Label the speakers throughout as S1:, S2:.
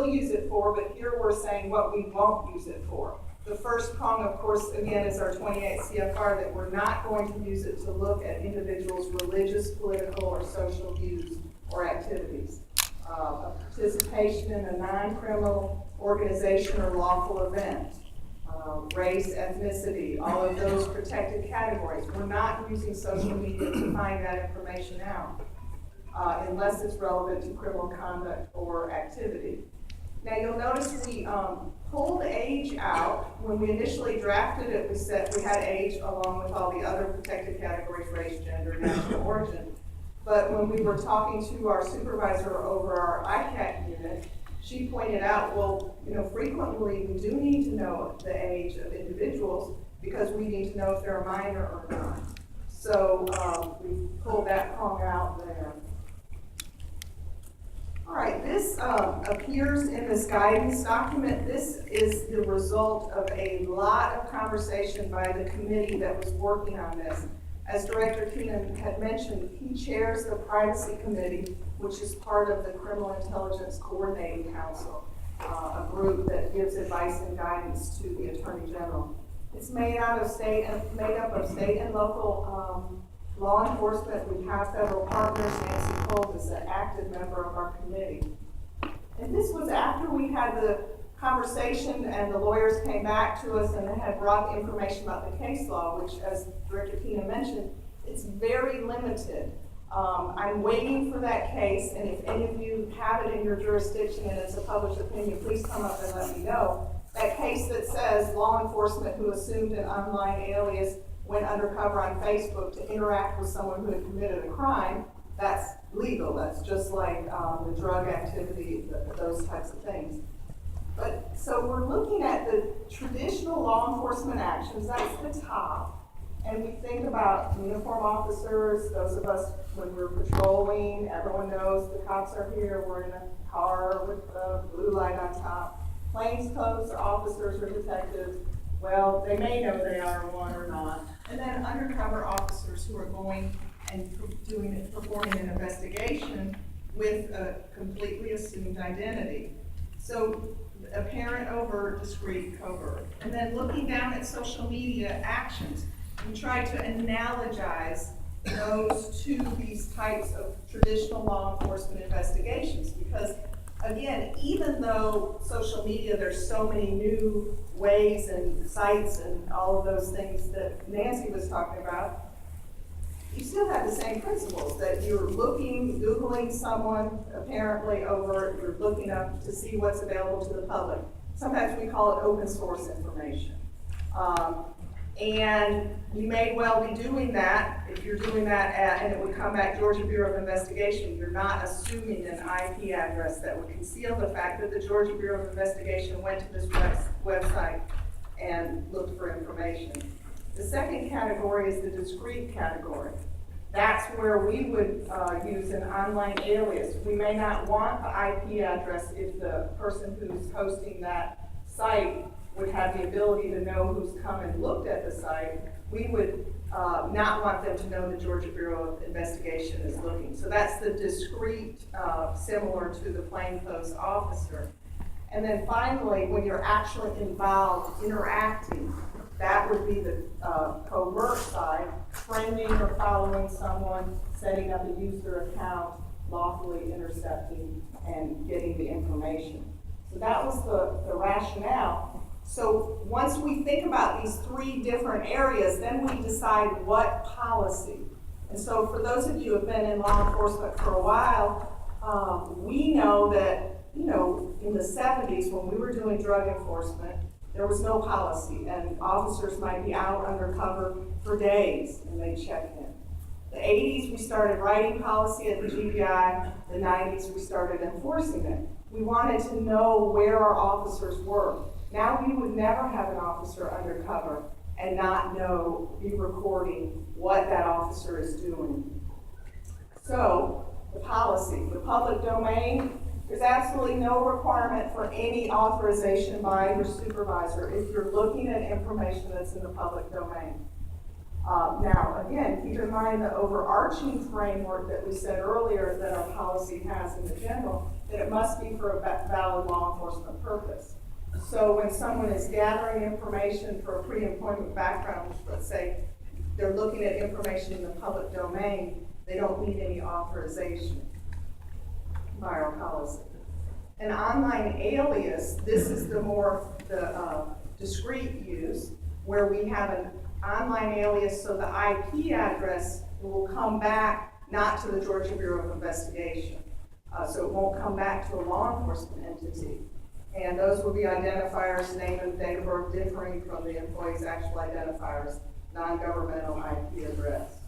S1: will use it for, but here we're saying what we won't use it for. The first prong, of course, again, is our 28 CFR, that we're not going to use it to look at individuals' religious, political, or social views or activities. Participation in a non-criminal organization or lawful event, race, ethnicity, all of those protected categories. We're not using social media to find that information out unless it's relevant to criminal conduct or activity. Now you'll notice we pulled age out. When we initially drafted it, we said we had age along with all the other protected categories, race, gender, national origin. But when we were talking to our supervisor over our ICAC unit, she pointed out, well, frequently we do need to know the age of individuals because we need to know if they're a minor or not. So we pulled that prong out there. All right, this appears in this guidance document. This is the result of a lot of conversation by the committee that was working on this. As Director Keenan had mentioned, he chairs the Privacy Committee, which is part of the Criminal Intelligence Coordinating Council, a group that gives advice and guidance to the Attorney General. It's made up of state and local law enforcement. We have federal partners. Nancy Cole is an active member of our committee. And this was after we had the conversation and the lawyers came back to us and they had brought the information about the case law, which, as Director Keenan mentioned, it's very limited. I'm waiting for that case, and if any of you have it in your jurisdiction and it's a published opinion, please come up and let me know. That case that says law enforcement who assumed an online alias went undercover on Facebook to interact with someone who had committed a crime, that's legal. That's just like the drug activity, those types of things. But so we're looking at the traditional law enforcement actions, that's the top. And we think about uniform officers, those of us when we're patrolling, everyone knows the cops are here, we're in a car with a blue light on top. Plainclothes officers or detectives, well, they may know they are one or not. And then undercover officers who are going and performing an investigation with a completely assumed identity. So apparent, overt, discreet, covert. And then looking down at social media actions, we try to analogize those to these types of traditional law enforcement investigations because, again, even though social media, there's so many new ways and sites and all of those things that Nancy was talking about, you still have the same principles that you're Googling someone apparently over, you're looking up to see what's available to the public. Sometimes we call it open source information. And you may well be doing that if you're doing that and it would come back Georgia Bureau of Investigation. You're not assuming an IP address that would conceal the fact that the Georgia Bureau of Investigation went to this website and looked for information. The second category is the discrete category. That's where we would use an online alias. We may not want the IP address if the person who's hosting that site would have the ability to know who's come and looked at the site. We would not want them to know the Georgia Bureau of Investigation is looking. So that's the discrete, similar to the plainclothes officer. And then finally, when you're actually involved, interacting, that would be the covert side, friending or following someone, setting up a user account, lawfully intercepting, and getting the information. So that was the rationale. So once we think about these three different areas, then we decide what policy. And so for those of you who have been in law enforcement for a while, we know that, in the 70s when we were doing drug enforcement, there was no policy, and officers might be out undercover for days, and they'd check in. The 80s, we started writing policy at the GBI. The 90s, we started enforcing it. We wanted to know where our officers were. Now we would never have an officer undercover and not be recording what that officer is doing. So, the policy, the public domain, there's absolutely no requirement for any authorization by your supervisor if you're looking at information that's in the public domain. Now, again, keep in mind the overarching framework that we said earlier that our policy has in the general. then it must be for a valid law enforcement purpose. So when someone is gathering information for a pre-employment background, let's say they're looking at information in the public domain, they don't need any authorization by our policy. An online alias, this is the discrete use, where we have an online alias, so the IP address will come back not to the Georgia Bureau of Investigation. So it won't come back to a law enforcement entity. And those will be identifiers, name and date of birth, differing from the employee's actual identifiers, non-governmental IP address.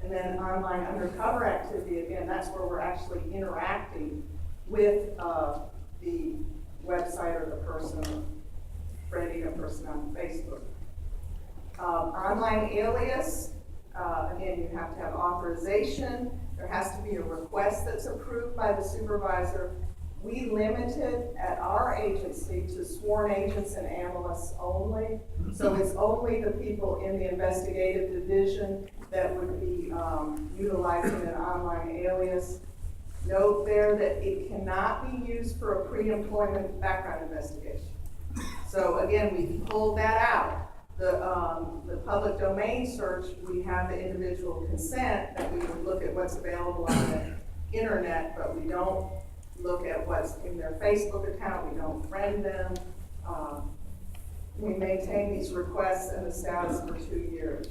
S1: And then online undercover activity, again, that's where we're actually interacting with the website or the person, friending a person on Facebook. Online alias, again, you have to have authorization. There has to be a request that's approved by the supervisor. We limited at our agency to sworn agents and analysts only. So it's only the people in the investigative division that would be utilizing an online alias. Note there that it cannot be used for a pre-employment background investigation. So again, we pulled that out. The public domain search, we have the individual consent that we would look at what's available on the internet, but we don't look at what's in their Facebook account, we don't friend them. We maintain these requests and the status for 2 years.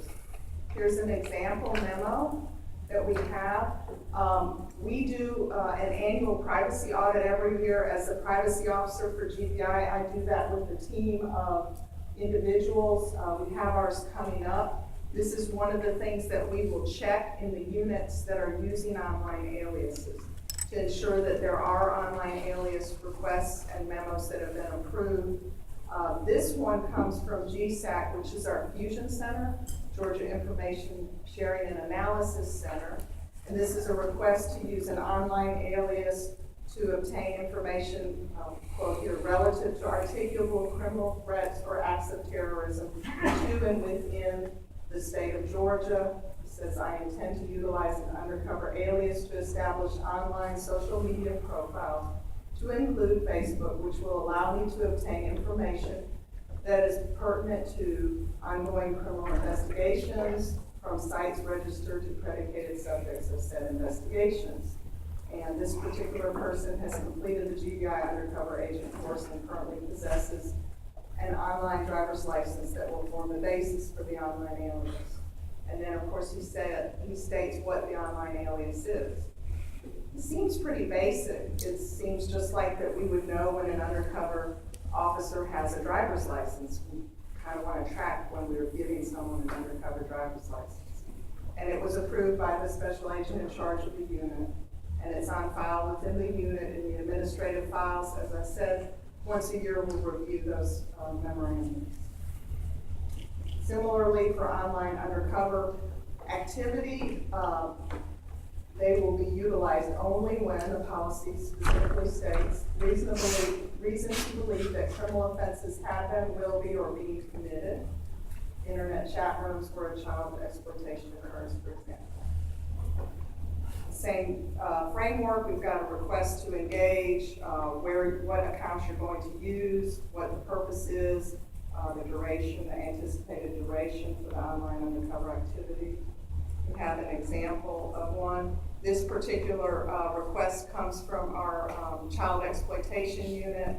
S1: Here's an example memo that we have. We do an annual privacy audit every year. As a privacy officer for GBI, I do that with a team of individuals. We have ours coming up. This is one of the things that we will check in the units that are using online aliases to ensure that there are online alias requests and memos that have been approved. This one comes from GSAC, which is our Fusion Center, Georgia Information Sharing and Analysis Center. And this is a request to use an online alias to obtain information, quote here, relative to articulable criminal threats or acts of terrorism to and within the state of Georgia. It says, I intend to utilize an undercover alias to establish online social media profiles to include Facebook, which will allow me to obtain information that is pertinent to ongoing criminal investigations from sites registered to predicated subjects of said investigations. And this particular person has completed the GBI undercover agent course and currently possesses an online driver's license that will form the basis for the online alias. And then, of course, he states what the online alias is. It seems pretty basic. It seems just like that we would know when an undercover officer has a driver's license. We kind of want to track when we're giving someone an undercover driver's license. And it was approved by the special agent in charge of the unit. And it's on file within the unit in the administrative files. As I said, once a year we'll review those memorandums. Similarly, for online undercover activity, they will be utilized only when the policy specifically states reason to believe that criminal offenses have been, will be, or being committed. Internet chat rooms where a child exploitation occurs, for example. Same framework, we've got a request to engage, what accounts you're going to use, what the purpose is, the duration, the anticipated duration for the online undercover activity. We have an example of one. This particular request comes from our child exploitation unit.